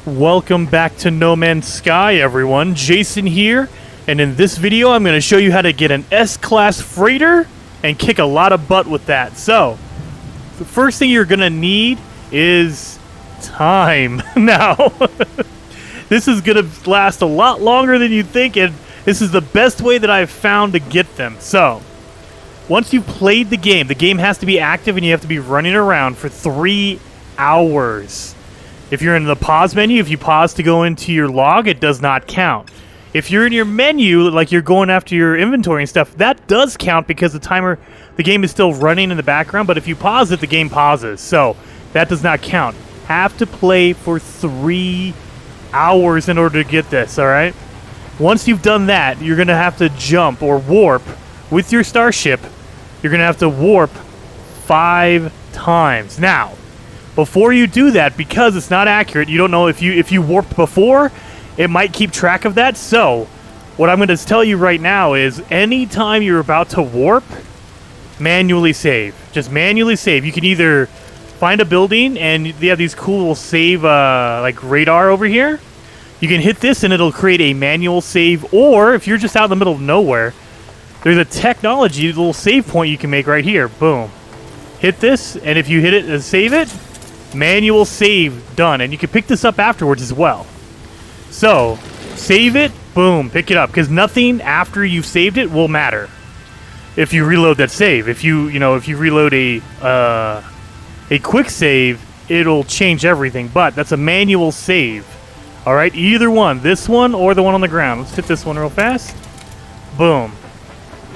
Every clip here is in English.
Welcome back to No Man's Sky, everyone. Jason here, and in this video I'm going to show you how to get an S-Class freighter and kick a lot of butt with that. So, the first thing you're going to need is time. Now, this is going to last a lot longer than you think, and this is the best way that I've found to get them. So, once you've played the game has to be active and you have to be running around for 3 hours. If you're in the pause menu, if you pause to go into your log, it does not count. If you're in your menu, like you're going after your inventory and stuff, that does count because the game is still running in the background, but if you pause it, the game pauses. So that does not count. Have to play for 3 hours in order to get this, alright? Once you've done that, you're going to have to jump or warp with your starship. You're going to have to warp 5 times. Now, before you do that, because it's not accurate, you don't know if you warped before, it might keep track of that. So, what I'm going to tell you right now is anytime you're about to warp, manually save. Just manually save. You can either find a building and they have these cool save like radar over here. You can hit this and it'll create a manual save, or if you're just out in the middle of nowhere, there's a technology, a little save point you can make right here. Boom. Hit this, and if you hit it and save it, manual save done, and you can pick this up afterwards as well. So save it, boom, pick it up, because nothing after you've saved it will matter if you reload that save. If you reload a quick save, it'll change everything, but that's a manual save. All right, either one, this one or the one on the ground. Let's hit this one real fast. Boom.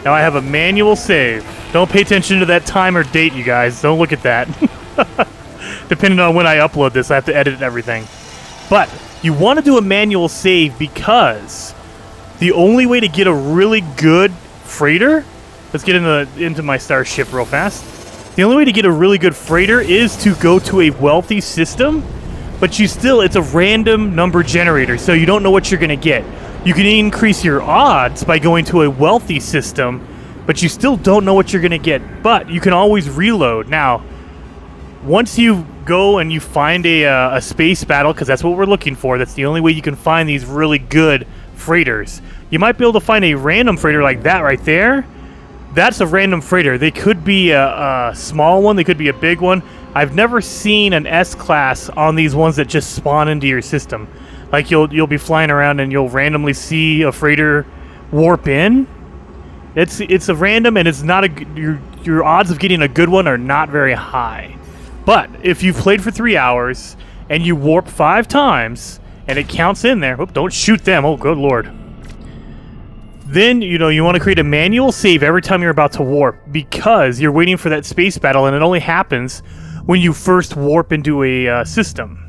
Now I have a manual save. Don't pay attention to that time or date, you guys. Don't look at that. Depending on when I upload this, I have to edit everything. But you want to do a manual save because the only way to get a really good freighter... Let's get into my starship real fast. The only way to get a really good freighter is to go to a wealthy system, but it's a random number generator, so you don't know what you're going to get. You can increase your odds by going to a wealthy system, but you still don't know what you're going to get. But you can always reload. Now, once you go and you find a space battle, because that's what we're looking for, that's the only way you can find these really good freighters. You might be able to find a random freighter like that right there. That's a random freighter. They could be a small one. They could be a big one. I've never seen an S-Class on these ones that just spawn into your system. Like you'll be flying around and you'll randomly see a freighter warp in. It's a random, and it's not your odds of getting a good one are not very high. But if you've played for 3 hours and you warp 5 times and it counts in there, don't shoot them. Oh, good lord. Then, you want to create a manual save every time you're about to warp, because you're waiting for that space battle, and it only happens when you first warp into a system.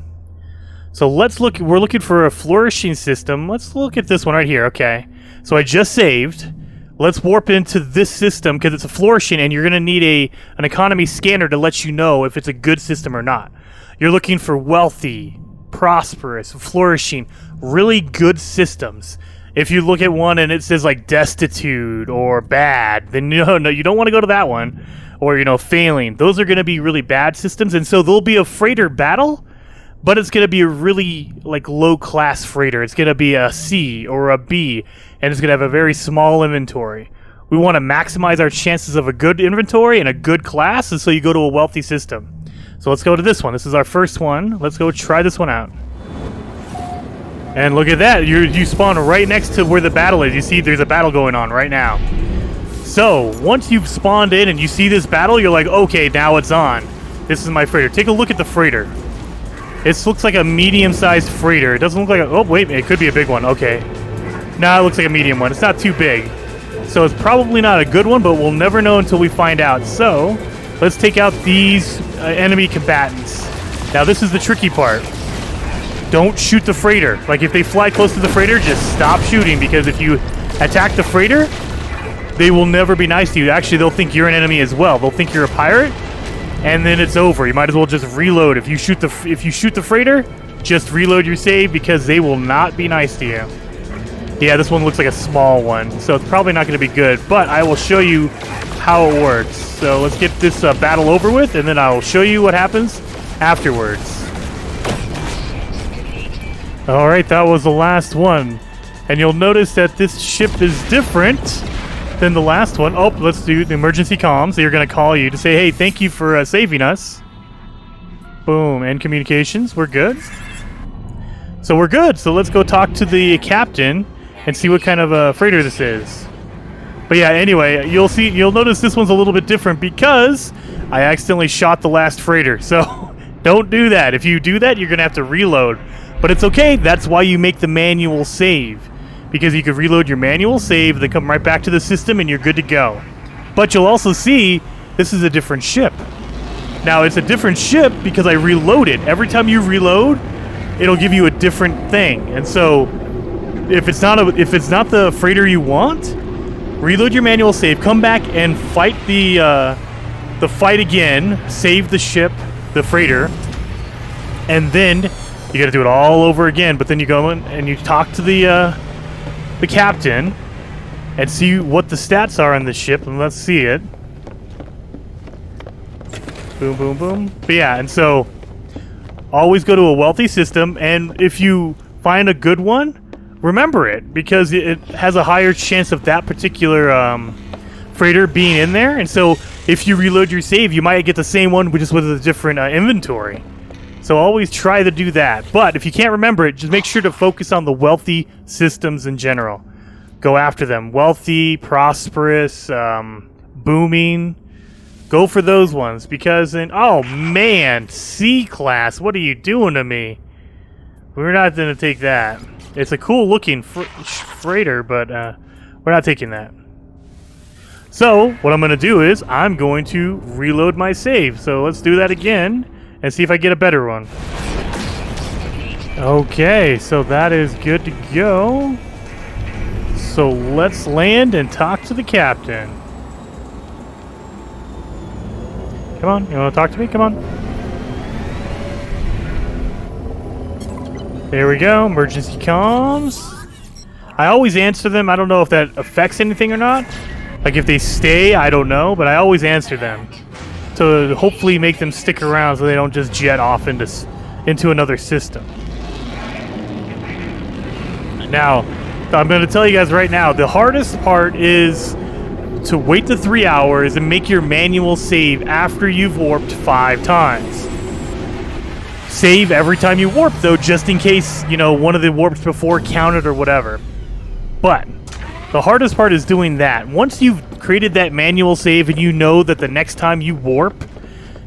So we're looking for a flourishing system. Let's look at this one right here. Okay. So I just saved. Let's warp into this system because it's a flourishing, and you're going to need an economy scanner to let you know if it's a good system or not. You're looking for wealthy, prosperous, flourishing, really good systems. If you look at one and it says like destitute or bad, then no, you don't want to go to that one. Or, failing. Those are going to be really bad systems, and so there'll be a freighter battle, but it's going to be a really low-class freighter. It's going to be a C or a B, and it's going to have a very small inventory. We want to maximize our chances of a good inventory and a good class, and so you go to a wealthy system. So let's go to this one. This is our first one. Let's go try this one out. And look at that. You spawn right next to where the battle is. You see there's a battle going on right now. So once you've spawned in and you see this battle, you're like, okay, now it's on. This is my freighter. Take a look at the freighter. It looks like a medium-sized freighter. It doesn't look like oh, wait, it could be a big one. Okay. Now it looks like a medium one. It's not too big. So it's probably not a good one, but we'll never know until we find out. So let's take out these enemy combatants. Now this is the tricky part. Don't shoot the freighter. Like if they fly close to the freighter, just stop shooting, because if you attack the freighter, they will never be nice to you. Actually, they'll think you're an enemy as well. They'll think you're a pirate, and then it's over. You might as well just reload. If you shoot the freighter, just reload your save, because they will not be nice to you. Yeah, this one looks like a small one, so it's probably not going to be good, but I will show you how it works. So let's get this battle over with, and then I will show you what happens afterwards. Alright, that was the last one. And you'll notice that this ship is different than the last one. Oh, let's do the emergency comms. They're going to call you to say, hey, thank you for saving us. Boom. And communications. We're good. So we're good. So let's go talk to the captain and see what kind of a freighter this is. But yeah, anyway, you'll notice this one's a little bit different because I accidentally shot the last freighter. So don't do that. If you do that, you're going to have to reload. But it's okay. That's why you make the manual save. Because you can reload your manual save, then come right back to the system, and you're good to go. But you'll also see this is a different ship. Now, it's a different ship because I reloaded. Every time you reload, it'll give you a different thing. And so, if it's not the freighter you want, reload your manual save, come back and fight the fight again, save the ship, the freighter, and then you got to do it all over again. But then you go in and you talk to the captain and see what the stats are on the ship, and let's see it. Boom, boom, boom. But yeah, and so always go to a wealthy system, and if you find a good one, remember it, because it has a higher chance of that particular freighter being in there. And so if you reload your save, you might get the same one, but just with a different inventory. So always try to do that. But if you can't remember it, just make sure to focus on the wealthy systems in general. Go after them. Wealthy, prosperous, booming. Go for those ones. Because then, oh man, C-class, what are you doing to me? We're not going to take that. It's a cool looking freighter, but we're not taking that. So what I'm going to do is I'm going to reload my save. So let's do that again and see if I get a better one. Okay, so that is good to go. So let's land and talk to the captain. Come on, you want to talk to me? Come on. There we go, emergency comms. I always answer them. I don't know if that affects anything or not. Like if they stay, I don't know, but I always answer them to hopefully make them stick around so they don't just jet off into another system. Now, I'm going to tell you guys right now, the hardest part is to wait the 3 hours and make your manual save after you've warped 5 times. Save every time you warp, though, just in case, you know, one of the warps before counted or whatever. But the hardest part is doing that. Once you've created that manual save and you know that the next time you warp,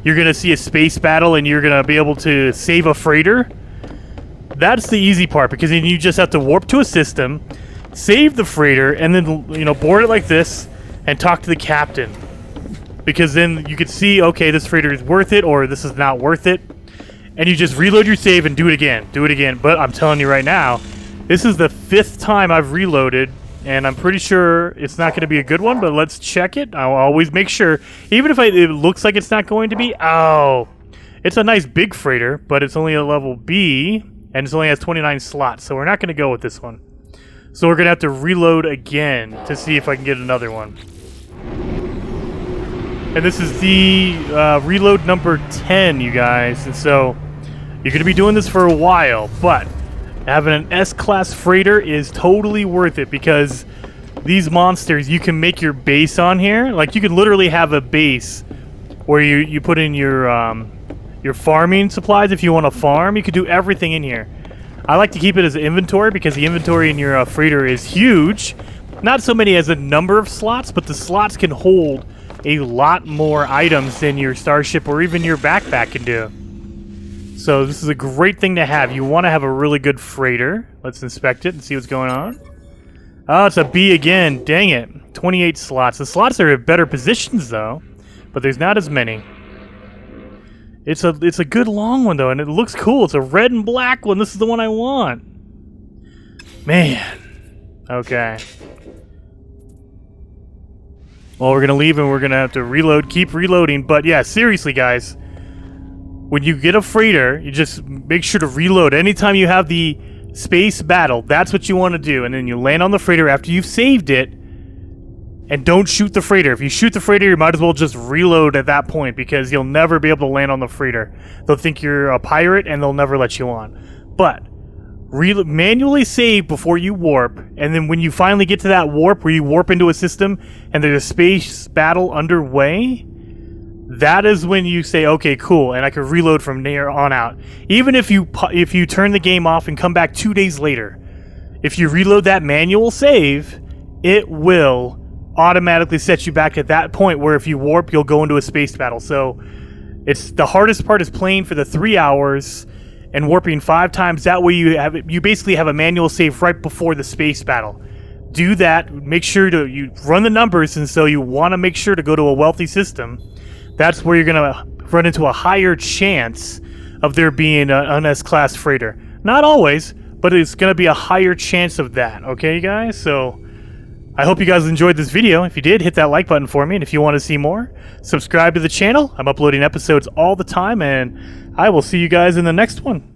you're going to see a space battle and you're going to be able to save a freighter, that's the easy part, because then you just have to warp to a system, save the freighter, and then, you know, board it like this and talk to the captain. Because then you could see, okay, this freighter is worth it or this is not worth it. And you just reload your save and do it again. Do it again. But I'm telling you right now, this is the 5th time I've reloaded, and I'm pretty sure it's not going to be a good one, but let's check it. I'll always make sure. Even if it looks like it's not going to be. Oh, it's a nice big freighter, but it's only a level B, and it only has 29 slots, so we're not going to go with this one. So we're going to have to reload again to see if I can get another one. And this is the reload number 10, you guys. And so you're going to be doing this for a while, but having an S-class freighter is totally worth it, because these monsters, you can make your base on here. Like, you can literally have a base where you put in your farming supplies if you want to farm. You could do everything in here. I like to keep it as an inventory because the inventory in your freighter is huge. Not so many as a number of slots, but the slots can hold a lot more items than your starship or even your backpack can do. So this is a great thing to have. You want to have a really good freighter. Let's inspect it and see what's going on. Oh, it's a B again. Dang it. 28 slots. The slots are in better positions, though, but there's not as many. It's a good long one, though, and it looks cool. It's a red and black one. This is the one I want. Man. Okay. Well, we're going to leave, and we're going to have to reload, keep reloading. But, yeah, seriously, guys. When you get a freighter, you just make sure to reload. Anytime you have the space battle, that's what you want to do. And then you land on the freighter after you've saved it. And don't shoot the freighter. If you shoot the freighter, you might as well just reload at that point, because you'll never be able to land on the freighter. They'll think you're a pirate, and they'll never let you on. But manually save before you warp, and then when you finally get to that warp where you warp into a system and there's a space battle underway, that is when you say, okay, cool, and I can reload from there on out. Even if you turn the game off and come back 2 days later, if you reload that manual save, it will automatically set you back at that point where if you warp, you'll go into a space battle. So it's the hardest part is playing for the 3 hours and warping 5 times. That way you basically have a manual save right before the space battle. Do that. Make sure you run the numbers, and so you want to make sure to go to a wealthy system. That's where you're going to run into a higher chance of there being an S-class freighter. Not always, but it's going to be a higher chance of that. Okay, guys? So I hope you guys enjoyed this video. If you did, hit that like button for me. And if you want to see more, subscribe to the channel. I'm uploading episodes all the time, and I will see you guys in the next one.